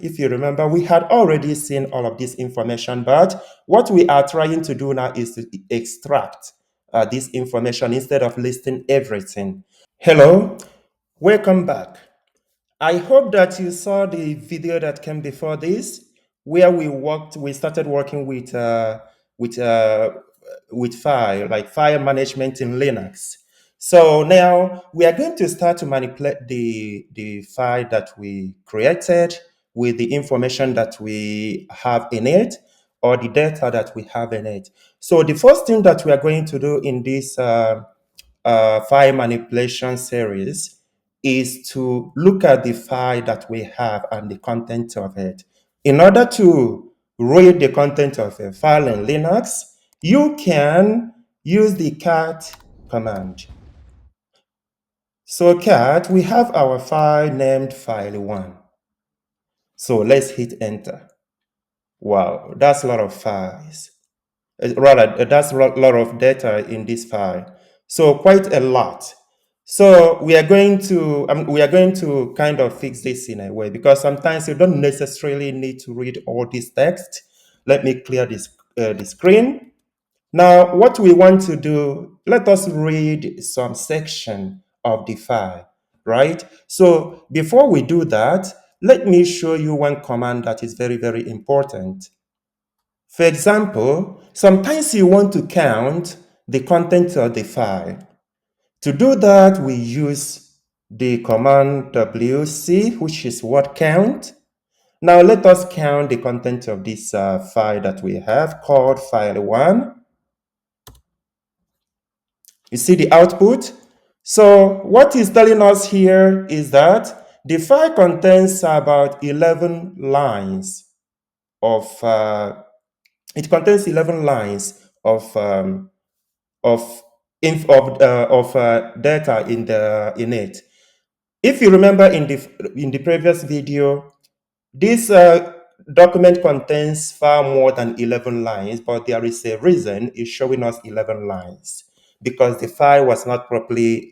if you remember, we had already seen all of this information, but what we are trying to do now is to extract this information instead of listing everything. Hello, welcome back. I hope that you saw the video that came before this, where we started working with uh, with file management in Linux. So now we are going to start to manipulate the file that we created with the information that we have in it or the data that we have in it. So the first thing that we are going to do in this file manipulation series is to look at the file that we have and the content of it. In order to read the content of a file in Linux, you can use the cat command. So cat, we have our file named file1. So let's hit enter. Wow, that's a lot of files. Rather, that's a lot of data in this file. So quite a lot. So we are going to kind of fix this in a way, because sometimes you don't necessarily need to read all this text. Let me clear this the screen. Now, what we want to do, let us read some section of the file, right? So before we do that, let me show you one command that is very, very important. For example, sometimes you want to count the content of the file. To do that, we use the command wc, which is word count. Now let us count the content of this file that we have called file1. You see the output? So what is telling us here is that the file contains about 11 lines of it contains 11 lines of data in it. If you remember in the previous video, this document contains far more than 11 lines, but there is a reason it's showing us 11 lines, because the file was not properly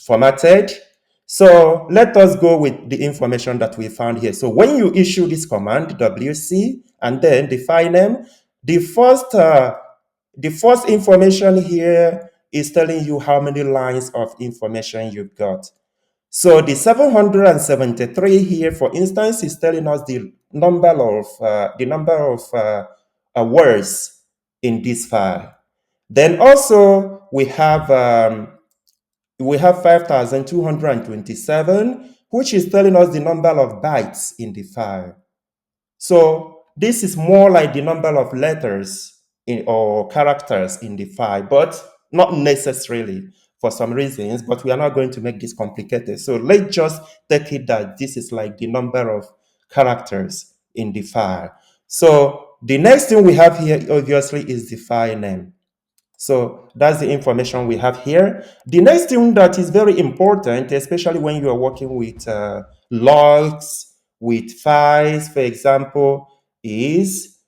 formatted. So let us go with the information that we found here. So when you issue this command, wc, and then the file name, the first information here is telling you how many lines of information you've got. So the 773 here, for instance, is telling us the number of words in this file. Then also we have 5,227, which is telling us the number of bytes in the file. So this is more like the number of letters or characters in the file, but not necessarily for some reasons, but we are not going to make this complicated. So let's just take it that this is like the number of characters in the file. So the next thing we have here, obviously, is the file name. So that's the information we have here. The next thing that is very important, especially when you are working with logs, with files, for example, is,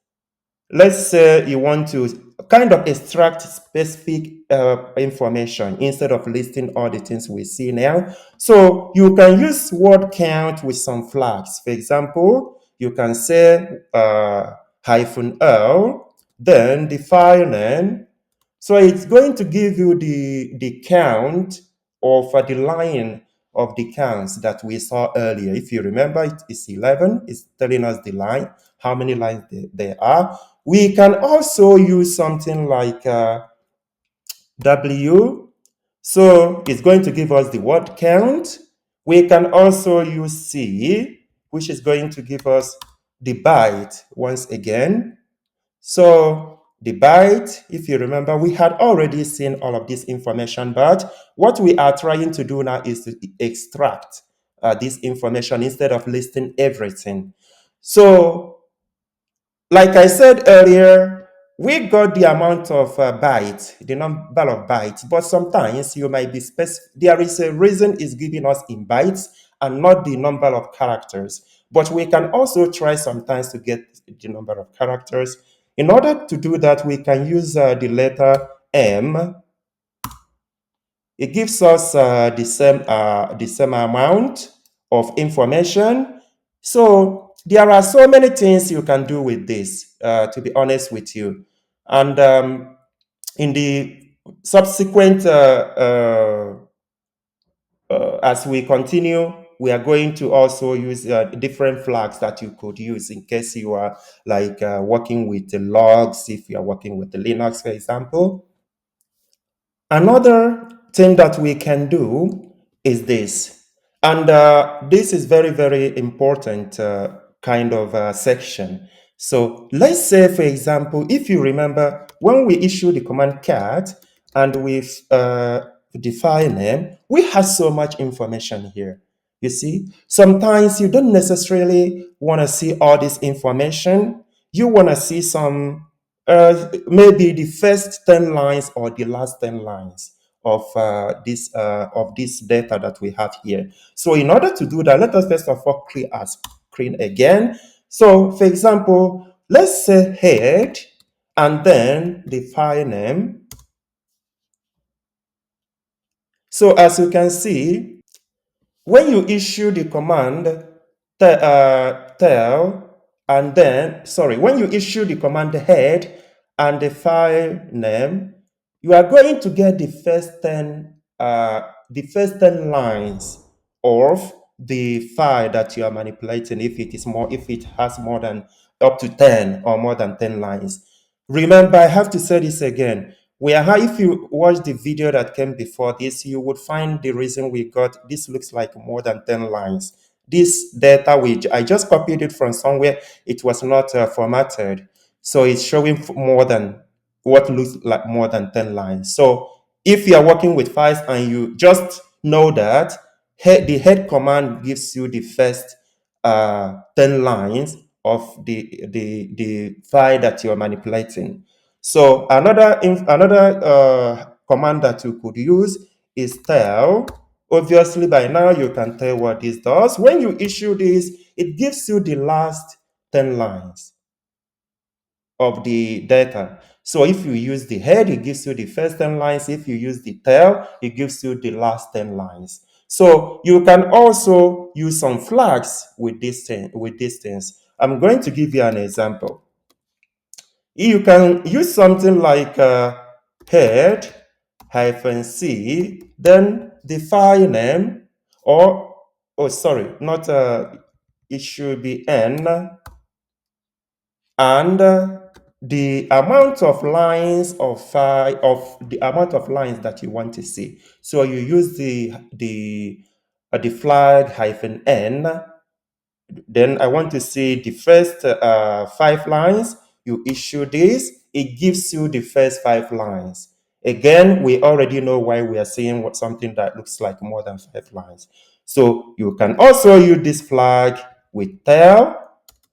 let's say you want to kind of extract specific information instead of listing all the things we see now. So you can use word count with some flags. For example, you can say -l, then the file name. So it's going to give you the count of the line of the counts that we saw earlier. If you remember, it is 11. It's telling us the line, how many lines there are. We can also use something like W. So it's going to give us the word count. We can also use C, which is going to give us the byte once again. So the byte, if you remember, we had already seen all of this information, but what we are trying to do now is to extract this information instead of listing everything. So, like I said earlier, we got the amount of bytes, the number of bytes, but sometimes you might be there is a reason it's giving us in bytes and not the number of characters. But we can also try sometimes to get the number of characters. In order to do that, we can use the letter M. It gives us the same amount of information. So there are so many things you can do with this, to be honest with you. And in the subsequent, as we continue, we are going to also use different flags that you could use in case you are like working with the logs, if you are working with the Linux, for example. Another thing that we can do is this, and this is very, very important kind of section. So let's say, for example, if you remember when we issue the command cat and we define name, we have so much information here. You see, sometimes you don't necessarily want to see all this information. You want to see some, maybe the first 10 lines or the last 10 lines of this data that we have here. So in order to do that, let us first of all clear our screen again. So for example, let's say head and then the file name. So as you can see, when you issue the command when you issue the command head and the file name, you are going to get the first 10 lines of the file that you are manipulating, if it has more than up to 10 or more than 10 lines. Remember, I have to say this again. If you watch the video that came before this, you would find the reason we got this looks like more than 10 lines. This data, I just copied it from somewhere. It was not formatted. So it's showing more than what looks like more than 10 lines. So if you are working with files and you just know that the head command gives you the first 10 lines of the file that you're manipulating. So another command that you could use is tell. Obviously, by now you can tell what this does. When you issue this, it gives you the last 10 lines of the data. So if you use the head, it gives you the first 10 lines. If you use the tail, it gives you the last 10 lines. So you can also use some flags with these things. I'm going to give you an example. You can use something like head -c, then the file name, or, oh, sorry, not, it should be n, and the amount of lines that you want to see. So you use the flag -n. Then I want to see the first 5 lines. You issue this, it gives you the first 5 lines. Again, we already know why we are seeing something that looks like more than 5 lines. So you can also use this flag with tail.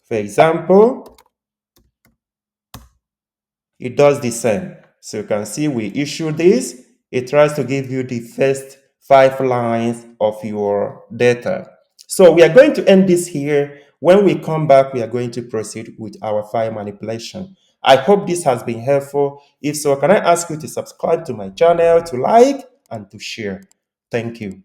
For example, it does the same. So you can see we issue this. It tries to give you the first 5 lines of your data. So we are going to end this here. When we come back, we are going to proceed with our file manipulation. I hope this has been helpful. If so, can I ask you to subscribe to my channel, to like, and to share? Thank you.